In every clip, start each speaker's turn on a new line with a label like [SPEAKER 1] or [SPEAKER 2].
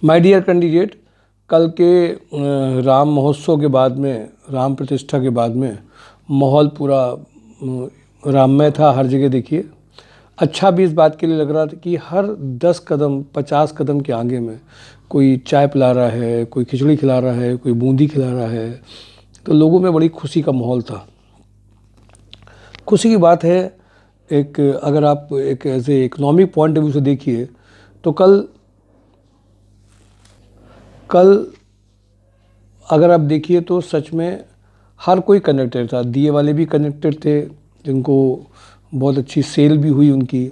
[SPEAKER 1] My dear candidate, कल के राम महोत्सव के बाद में, राम प्रतिष्ठा के बाद में माहौल पूरा राममय था। हर जगह देखिए, अच्छा भी इस बात के लिए लग रहा था कि हर 10 कदम 50 कदम के आगे में कोई चाय पिला रहा है, कोई खिचड़ी खिला रहा है, कोई बूंदी खिला रहा है। तो लोगों में बड़ी खुशी का माहौल था। खुशी की बात है, एक अगर आप एक as a economic point of view से देखिए तो कल अगर आप देखिए तो सच में हर कोई कनेक्टेड था। दिए वाले भी कनेक्टेड थे, जिनको बहुत अच्छी सेल भी हुई, उनकी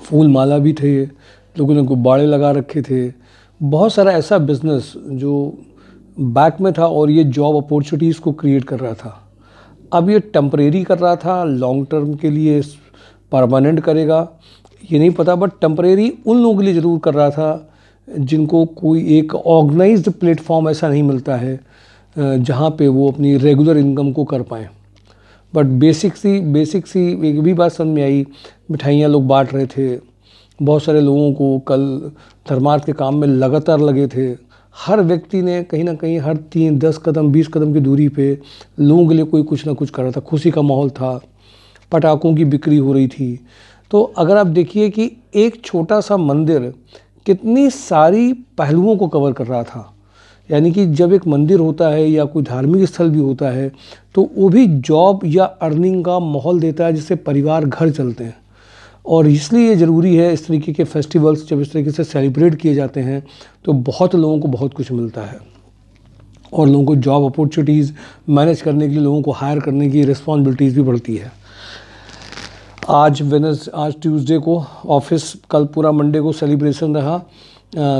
[SPEAKER 1] फूल माला भी थे, लोगों ने गुब्बारे लगा रखे थे। बहुत सारा ऐसा बिजनेस जो बैक में था और ये जॉब अपॉर्चुनिटीज़ को क्रिएट कर रहा था। अब ये टेम्परेरी कर रहा था, लॉन्ग टर्म के लिए परमानेंट करेगा ये नहीं पता, बट टेम्परेरी उन लोगों के लिए ज़रूर कर रहा था जिनको कोई एक ऑर्गेनाइज्ड प्लेटफॉर्म ऐसा नहीं मिलता है जहाँ पे वो अपनी रेगुलर इनकम को कर पाएँ। बट बेसिक सी एक भी बात समझ में आई। मिठाइयाँ लोग बांट रहे थे, बहुत सारे लोगों को कल धर्मार्थ के काम में लगातार लगे थे। हर व्यक्ति ने कहीं ना कहीं हर 10 कदम 20 कदम की दूरी पे लोगों के लिए कोई कुछ ना कुछ कर रहा था। खुशी का माहौल था, पटाखों की बिक्री हो रही थी। तो अगर आप देखिए कि एक छोटा सा मंदिर कितनी सारी पहलुओं को कवर कर रहा था। यानी कि जब एक मंदिर होता है या कोई धार्मिक स्थल भी होता है तो वो भी जॉब या अर्निंग का माहौल देता है, जिससे परिवार घर चलते हैं। और इसलिए ये ज़रूरी है, इस तरीके के फेस्टिवल्स जब इस तरीके से सेलिब्रेट किए जाते हैं तो बहुत लोगों को बहुत कुछ मिलता है और लोगों को जॉब अपॉर्चुनिटीज़ मैनेज करने के लिए लोगों को हायर करने की रिस्पॉन्सिबिलिटीज़ भी बढ़ती है। आज ट्यूसडे को ऑफिस, कल पूरा मंडे को सेलिब्रेशन रहा,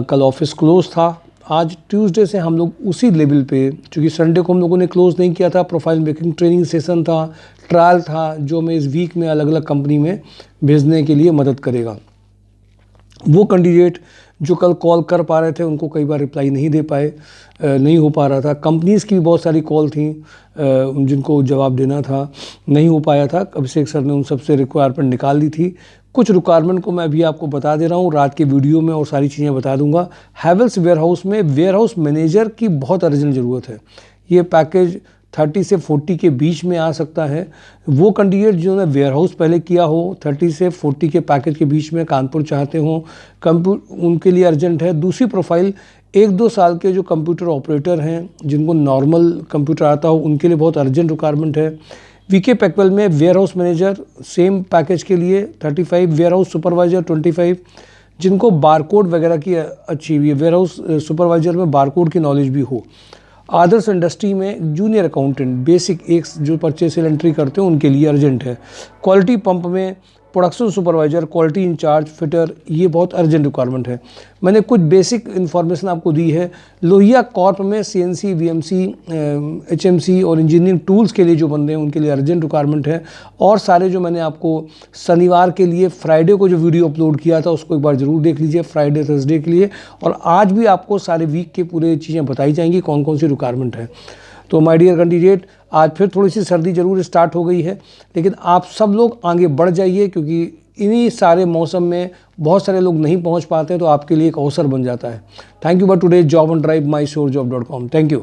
[SPEAKER 1] कल ऑफिस क्लोज था। आज ट्यूसडे से हम लोग उसी लेवल पे, चूँकि संडे को हम लोगों ने क्लोज़ नहीं किया था, प्रोफाइल मेकिंग ट्रेनिंग सेशन था, ट्रायल था, जो मैं इस वीक में अलग अलग कंपनी में भेजने के लिए मदद करेगा। वो कैंडिडेट जो कल कॉल कर पा रहे थे उनको कई बार रिप्लाई नहीं दे पाए, नहीं हो पा रहा था। कंपनीज़ की भी बहुत सारी कॉल थी जिनको जवाब देना था, नहीं हो पाया था। अभिषेक सर ने उन सबसे रिक्वायरमेंट निकाल दी थी। कुछ रिक्वायरमेंट को मैं अभी आपको बता दे रहा हूँ, रात के वीडियो में और सारी चीज़ें बता दूंगा। हैवेल्स वेयरहाउस में वेयरहाउस मैनेजर की बहुत अर्जेंट ज़रूरत है। ये पैकेज 30 से 40 के बीच में आ सकता है। वो कैंडिडेट जिन्होंने वेयरहाउस पहले किया हो, 30 से 40 के पैकेज के बीच में कानपुर चाहते हो, उनके लिए अर्जेंट है। दूसरी प्रोफाइल 1-2 साल के जो कंप्यूटर ऑपरेटर हैं, जिनको नॉर्मल कंप्यूटर आता हो, उनके लिए बहुत अर्जेंट रिक्वायरमेंट है। वीके पैकवेल में वेयरहाउस मैनेजर सेम पैकेज के लिए 35, वेयरहाउस सुपरवाइजर 25, जिनको बारकोड वगैरह की अच्छी हुई है, वेयरहाउस सुपरवाइजर में बारकोड की नॉलेज भी हो। आदर्श इंडस्ट्री में जूनियर अकाउंटेंट बेसिक एक जो परचेज सेल एंट्री करते हैं उनके लिए अर्जेंट है। क्वालिटी पंप में production supervisor, quality incharge, fitter, ये बहुत अर्जेंट रिक्वायरमेंट है। मैंने कुछ बेसिक इन्फॉर्मेशन आपको दी है। लोहिया कॉर्प में सीएनसी, वीएमसी, एचएमसी और इंजीनियरिंग टूल्स के लिए जो बंदे हैं उनके लिए अर्जेंट रिक्वायरमेंट है। और सारे जो मैंने आपको शनिवार के लिए फ्राइडे को जो वीडियो अपलोड किया था उसको एक बार ज़रूर देख लीजिए, फ्राइडे थर्सडे के लिए। और आज भी आपको सारे वीक के पूरे चीज़ें बताई जाएंगी कौन कौन सी रिक्वायरमेंट है। तो माय डियर कैंडिडेट, आज फिर थोड़ी सी सर्दी ज़रूर स्टार्ट हो गई है, लेकिन आप सब लोग आगे बढ़ जाइए, क्योंकि इन्हीं सारे मौसम में बहुत सारे लोग नहीं पहुंच पाते हैं, तो आपके लिए एक अवसर बन जाता है। Thank you for today job on drive, my sure job .com। Thank you.